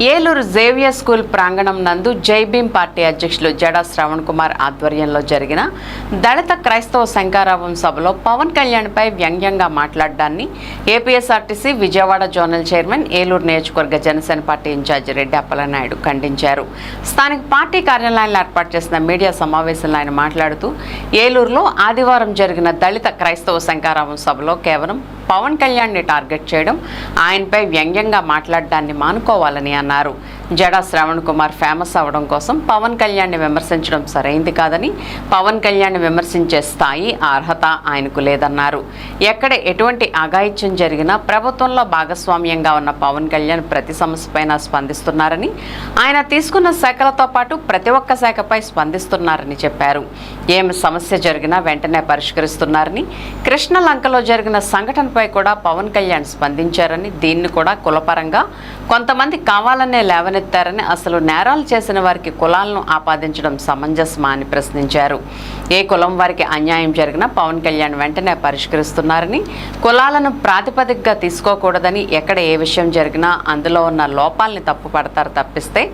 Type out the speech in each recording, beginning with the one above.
Eluru Xavier school ప్రాంగణం నందు జై భీం పార్టీ అధ్యక్షులు జడా శ్రవణ్ కుమార్ ఆధ్వర్యంలో జరిగిన దళిత క్రైస్తవ శంకారావం సభలో పవన్ కళ్యాణ్పై వ్యంగ్యంగా మాట్లాడడాన్ని APSRTC Vijayawada zonal chairman, Eluru నియోజకవర్గ జనసేన పార్టీ ఇన్ఛార్జి రెడ్డి అప్పలనాయుడు ఖండించారు. స్థానిక పార్టీ కార్యాలయంలో ఏర్పాటు చేసిన మీడియా సమావేశంలో ఆయన మాట్లాడుతూ, ఏలూరులో ఆదివారం జరిగిన దళిత క్రైస్తవ శంకారావం సభలో కేవలం పవన్ కళ్యాణ్ని టార్గెట్ చేయడం, ఆయనపై వ్యంగ్యంగా మాట్లాడడాన్ని మానుకోవాలని అన్నారు. జడా శ్రవణ్ కుమార్ ఫేమస్ అవడం కోసం పవన్ కళ్యాణ్ని విమర్శించడం సరైంది కాదని, పవన్ కళ్యాణ్ని విమర్శించే స్థాయి, అర్హత ఆయనకు లేదన్నారు. ఎక్కడ ఎటువంటి అఘాయిత్యం జరిగినా ప్రభుత్వంలో భాగస్వామ్యంగా ఉన్న పవన్ కళ్యాణ్ ప్రతి సమస్యపైన స్పందిస్తున్నారని, ఆయన తీసుకున్న శాఖలతో పాటు ప్రతి ఒక్క శాఖపై స్పందిస్తున్నారని చెప్పారు. ఏమి సమస్య జరిగినా వెంటనే పరిష్కరిస్తున్నారని, కృష్ణలంకలో జరిగిన సంఘటనపై కూడా పవన్ కళ్యాణ్ స్పందించారని, దీన్ని కూడా కులపరంగా కొంతమంది కావాలనే లేవనెత్తారని, అసలు నేరాలు చేసిన వారికి కులాలను ఆపాదించడం సమంజసమా అని ప్రశ్నించారు. ఏ కులం వారికి అన్యాయం జరిగినా పవన్ కళ్యాణ్ వెంటనే పరిష్కరిస్తున్నారని, కులాలను ప్రాతిపదికగా తీసుకోకూడదని, ఎక్కడ ఏ విషయం జరిగినా అందులో ఉన్న లోపాలని తప్పుపడతారు తప్పిస్తే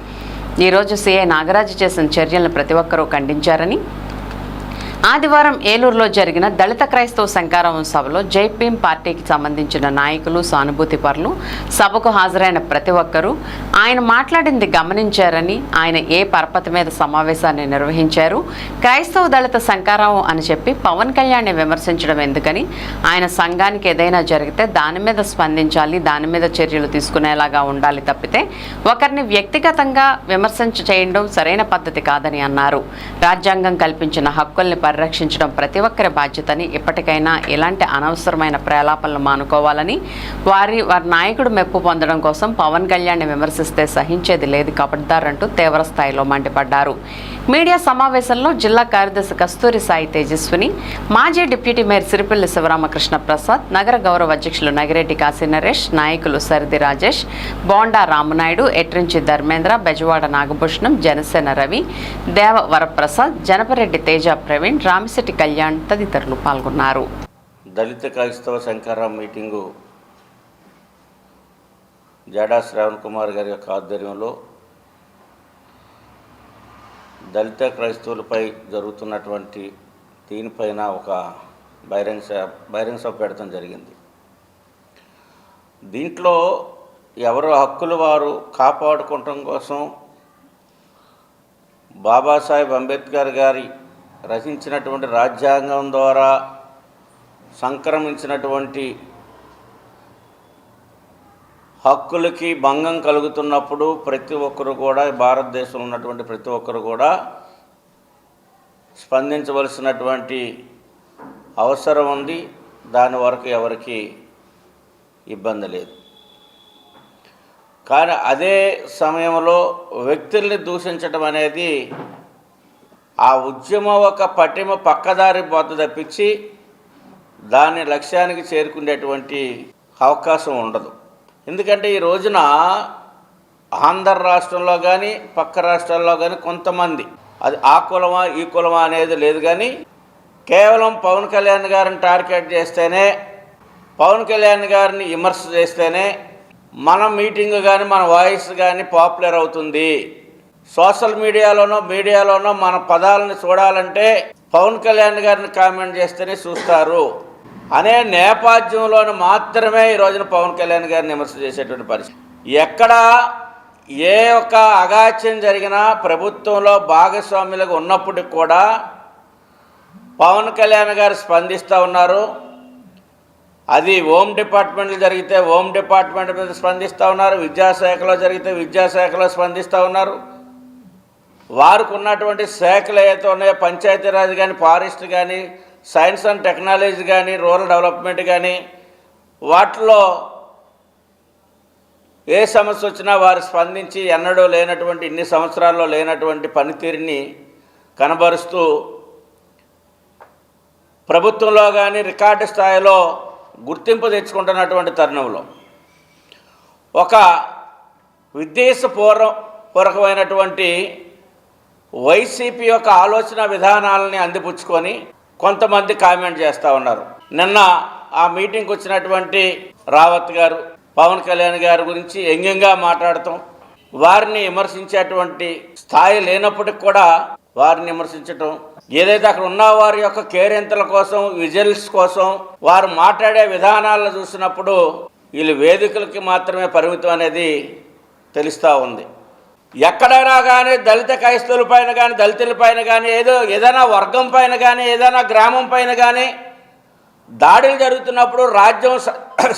ఈరోజు సీఐ నాగరాజు చేసిన చర్యలను ప్రతి ఒక్కరూ ఖండించారని, ఆదివారం ఏలూరులో జరిగిన దళిత క్రైస్తవ శంకారావం సభలో జై భీం పార్టీకి సంబంధించిన నాయకులు, సానుభూతి పరులు, సభకు హాజరైన ప్రతి ఒక్కరూ ఆయన మాట్లాడింది గమనించారని, ఆయన ఏ పరపతి మీద సమావేశాన్ని నిర్వహించారు, క్రైస్తవ దళిత శంకారావం అని చెప్పి పవన్ కళ్యాణ్ని విమర్శించడం ఎందుకని, ఆయన సంఘానికి ఏదైనా జరిగితే దాని మీద స్పందించాలి, దాని మీద చర్యలు తీసుకునేలాగా ఉండాలి తప్పితే ఒకరిని వ్యక్తిగతంగా విమర్శించ చేయడం సరైన పద్ధతి కాదని అన్నారు. రాజ్యాంగం కల్పించిన హక్కుల్ని పరిరక్షించడం ప్రతి ఒక్కరి బాధ్యతని, ఇప్పటికైనా ఇలాంటి అనవసరమైన ప్రలాపనలు మానుకోవాలని, వారి నాయకుడు మెప్పు పొందడం కోసం పవన్ కళ్యాణ్ని విమర్శిస్తే సహించేది లేదు కబడ్దారంటూ తీవ్ర స్థాయిలో మండిపడ్డారు. మీడియా సమావేశంలో జిల్లా కార్యదర్శి కస్తూరి సాయి తేజస్విని, మాజీ డిప్యూటీ మేయర్ సిరిపల్లి శివరామకృష్ణ ప్రసాద్, నగర గౌరవ అధ్యక్షులు నగిరెడ్డి కాశీ నరేష్, నాయకులు సరిది రాజేష్, బోండా రామనాయుడు, ఎట్రించి ధర్మేంద్ర, బెజవాడ నాగభూషణం, జనసేన రవి, దేవ వరప్రసాద్, జనపరెడ్డి తేజ ప్రవీణ్, రామిశెట్టి కళ్యాణ్ తదితరులు పాల్గొన్నారు. దళిత క్రైస్తవ శంకారావం మీటింగు జడా శ్రవణ్ కుమార్ గారి యొక్క ఆధ్వర్యంలో దళిత క్రైస్తవులపై జరుగుతున్నటువంటి దీనిపైన ఒక బహిరంగ సభ పెడతాం జరిగింది. దీంట్లో ఎవరు హక్కులు వారు కాపాడుకోవటం కోసం బాబాసాహెబ్ అంబేద్కర్ గారి రచించినటువంటి రాజ్యాంగం ద్వారా సంక్రమించినటువంటి హక్కులకి భంగం కలుగుతున్నప్పుడు ప్రతి ఒక్కరు కూడా, భారతదేశంలో ఉన్నటువంటి ప్రతి ఒక్కరు కూడా స్పందించవలసినటువంటి అవసరం ఉంది. దాని వరకు ఎవరికి ఇబ్బంది లేదు. కానీ అదే సమయంలో వ్యక్తుల్ని దూషించడం అనేది ఆ ఉద్యమం ఒక పటిమ పక్కదారి పోత తప్పించి దాని లక్ష్యానికి చేరుకునేటువంటి అవకాశం ఉండదు. ఎందుకంటే ఈ రోజున ఆంధ్ర రాష్ట్రంలో కానీ పక్క రాష్ట్రాల్లో కానీ కొంతమంది, అది ఆ కులమా ఈ కులమా అనేది లేదు, కానీ కేవలం పవన్ కళ్యాణ్ గారిని టార్గెట్ చేస్తేనే, పవన్ కళ్యాణ్ గారిని విమర్శ చేస్తేనే మన మీటింగ్ కానీ మన వాయిస్ కానీ పాపులర్ అవుతుంది. సోషల్ మీడియాలోనో మన పదాలను చూడాలంటే పవన్ కళ్యాణ్ గారిని కామెంట్ చేస్తేనే చూస్తారు అనే నేపథ్యంలో మాత్రమే ఈ రోజున పవన్ కళ్యాణ్ గారిని విమర్శ చేసేటువంటి పరిస్థితి. ఎక్కడ ఏ ఒక్క అఘాత్యం జరిగినా ప్రభుత్వంలో భాగస్వాములుగా ఉన్నప్పటికి కూడా పవన్ కళ్యాణ్ గారు స్పందిస్తూ ఉన్నారు. అది హోమ్ డిపార్ట్మెంట్లో జరిగితే హోమ్ డిపార్ట్మెంట్ మీద స్పందిస్తూ ఉన్నారు, విద్యాశాఖలో జరిగితే విద్యాశాఖలో స్పందిస్తూ ఉన్నారు. వారికి ఉన్నటువంటి శాఖలు ఏదైతే ఉన్నాయో, పంచాయతీరాజ్ కానీ, ఫారెస్ట్ కానీ, సైన్స్ అండ్ టెక్నాలజీ కానీ, రూరల్ డెవలప్మెంట్ కానీ, వాటిలో ఏ సమస్య వచ్చినా వారు స్పందించి ఎన్నడూ లేనటువంటి, ఇన్ని సంవత్సరాల్లో లేనటువంటి పనితీరుని కనబరుస్తూ ప్రభుత్వంలో కానీ రికార్డు స్థాయిలో గుర్తింపు తెచ్చుకుంటున్నటువంటి తరుణంలో ఒక విద్వేషపూర్వకమైనటువంటి వైసీపీ యొక్క ఆలోచన విధానాలని అందిపుచ్చుకొని కొంతమంది కామెంట్ చేస్తూ ఉన్నారు. నిన్న ఆ మీటింగ్కి వచ్చినటువంటి రావత్ గారు పవన్ కళ్యాణ్ గారి గురించి వ్యంగ్యంగా మాట్లాడటం, వారిని విమర్శించేటువంటి స్థాయి లేనప్పటికి కూడా వారిని విమర్శించటం, ఏదైతే అక్కడ ఉన్న వారి యొక్క కేరింతల కోసం, విజిల్స్ కోసం వారు మాట్లాడే విధానాలను చూసినప్పుడు వీళ్ళు వేదికలకి మాత్రమే పరిమితం అనేది తెలుస్తూ ఉంది. ఎక్కడైనా కానీ దళిత క్రైస్తవుల పైన కానీ, దళితుల పైన కానీ, ఏదైనా వర్గం పైన కానీ, ఏదైనా గ్రామం పైన కానీ దాడులు జరుగుతున్నప్పుడు రాజ్యం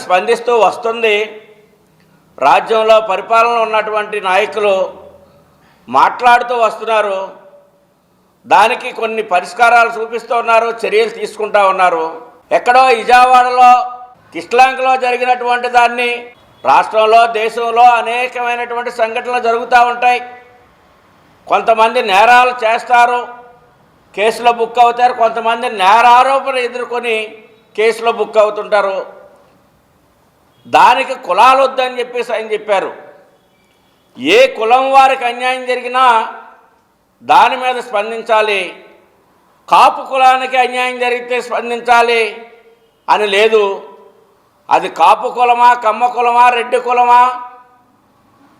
స్పందిస్తూ వస్తుంది. రాజ్యంలో పరిపాలన ఉన్నటువంటి నాయకులు మాట్లాడుతూ వస్తున్నారు. దానికి కొన్ని పరిష్కారాలు చూపిస్తూ ఉన్నారు, చర్యలు తీసుకుంటూ ఉన్నారు. ఎక్కడో విజయవాడలో కిష్లాంకలో జరిగినటువంటి దాన్ని రాష్ట్రంలో, దేశంలో అనేకమైనటువంటి సంఘటనలు జరుగుతూ ఉంటాయి. కొంతమంది నేరాలు చేస్తారు, కేసులో బుక్ అవుతారు. కొంతమంది నేరారోపణ ఎదుర్కొని కేసులో బుక్ అవుతుంటారు. దానికి కులాలు వద్దని చెప్పేసి ఆయన చెప్పారు. ఏ కులం వారికి అన్యాయం జరిగినా దాని మీద స్పందించాలి, కాపు కులానికి అన్యాయం జరిగితే స్పందించాలి అని లేదు. అది కాపు కులమా, కమ్మ కులమా, రెడ్డి కులమా,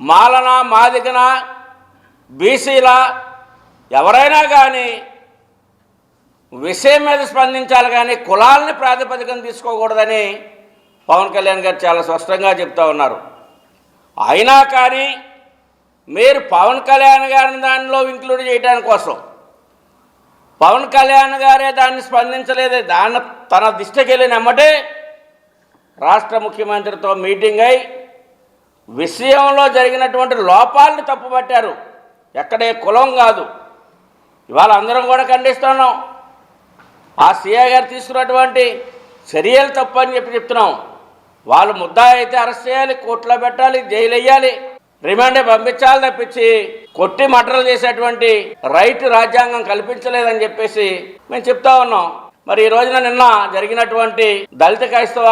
మాలనా, మాదిగనా, బీసీలా, ఎవరైనా కానీ విషయం మీద స్పందించాలి, కానీ కులాలని ప్రాతిపదికన తీసుకోకూడదని పవన్ కళ్యాణ్ గారు చాలా స్పష్టంగా చెప్తా ఉన్నారు. అయినా కానీ మీరు పవన్ కళ్యాణ్ గారిని దానిలో ఇంక్లూడ్ చేయడానికి కోసం, పవన్ కళ్యాణ్ గారే దాన్ని స్పందించలేదు. దాన్ని తన దృష్టికి వెళ్ళినమ్మటే రాష్ట్ర ముఖ్యమంత్రితో మీటింగ్ అయి విషయంలో జరిగినటువంటి లోపాలను తప్పుపట్టారు. ఎక్కడే కులం కాదు. ఇవాళ అందరం కూడా ఖండిస్తున్నాం. ఆ సీఐ గారు తీసుకున్నటువంటి చర్యలు తప్పు అని చెప్తున్నాం. వాళ్ళు ముద్దాయి అయితే అరెస్ట్ చేయాలి, కోర్టులో పెట్టాలి, జైలు వేయాలి, రిమాండ్ పంపించాలి తప్పించి కొట్టి మర్డర్లు చేసేటువంటి రైట్ రాజ్యాంగం కల్పించలేదని చెప్పేసి మేము చెప్తా ఉన్నాం. మరి ఈ రోజున నిన్న జరిగినటువంటి దళిత క్రైస్తవ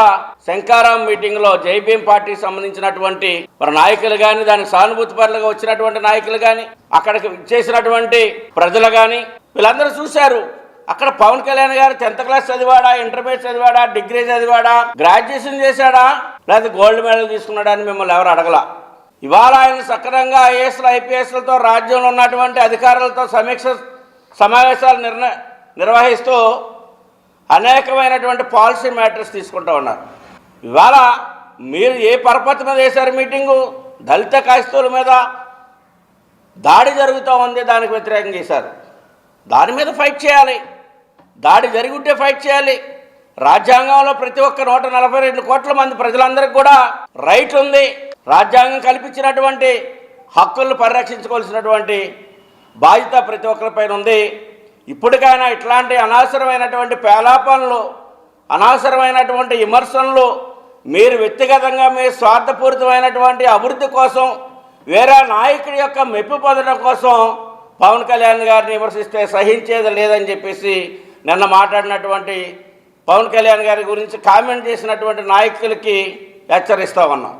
శంకారాం మీటింగ్లో జై భీమ్ పార్టీకి సంబంధించినటువంటి మరి నాయకులు కానీ, దానికి సానుభూతిపరులుగా వచ్చినటువంటి నాయకులు కానీ, అక్కడికి చేసినటువంటి ప్రజలు కానీ వీళ్ళందరూ చూశారు. అక్కడ పవన్ కళ్యాణ్ గారు 10th క్లాస్ చదివాడా, ఇంటర్మీడియట్ చదివాడా, డిగ్రీ చదివాడా, గ్రాడ్యుయేషన్ చేశాడా, లేదా గోల్డ్ మెడల్ తీసుకున్నాడా అని మిమ్మల్ని ఎవరు అడగల. ఇవాళ ఆయన సక్రమంగా ఐఏఎస్లు, ఐపీఎస్లతో రాజ్యంలో ఉన్నటువంటి అధికారులతో సమీక్ష సమావేశాలు నిర్వహిస్తూ అనేకమైనటువంటి పాలసీ మ్యాటర్స్ తీసుకుంటూ ఉన్నారు. ఇవాళ మీరు ఏ పరపతి మీద వేశారు మీటింగు? దళిత క్రైస్తవుల మీద దాడి జరుగుతూ ఉంది, దానికి వ్యతిరేకం చేశారు. దాని మీద ఫైట్ చేయాలి. దాడి జరిగితే ఫైట్ చేయాలి. రాజ్యాంగంలో ప్రతి ఒక్క 142 కోట్ల మంది ప్రజలందరికీ కూడా రైట్ ఉంది. రాజ్యాంగం కల్పించినటువంటి హక్కులను పరిరక్షించుకోవాల్సినటువంటి బాధ్యత ప్రతి ఒక్కరిపైన ఉంది. ఇప్పటికైనా ఇట్లాంటి అనవసరమైనటువంటి పేలాపనలు, అనవసరమైనటువంటి విమర్శనలు మీరు వ్యక్తిగతంగా మీ స్వార్థపూరితమైనటువంటి అభివృద్ధి కోసం, వేరే నాయకుడి యొక్క మెప్పు పొందడం కోసం పవన్ కళ్యాణ్ గారిని విమర్శిస్తే సహించేది లేదని చెప్పేసి నిన్న మాట్లాడినటువంటి పవన్ కళ్యాణ్ గారి గురించి కామెంట్ చేసినటువంటి నాయకులకి హెచ్చరిస్తూ ఉన్నాం.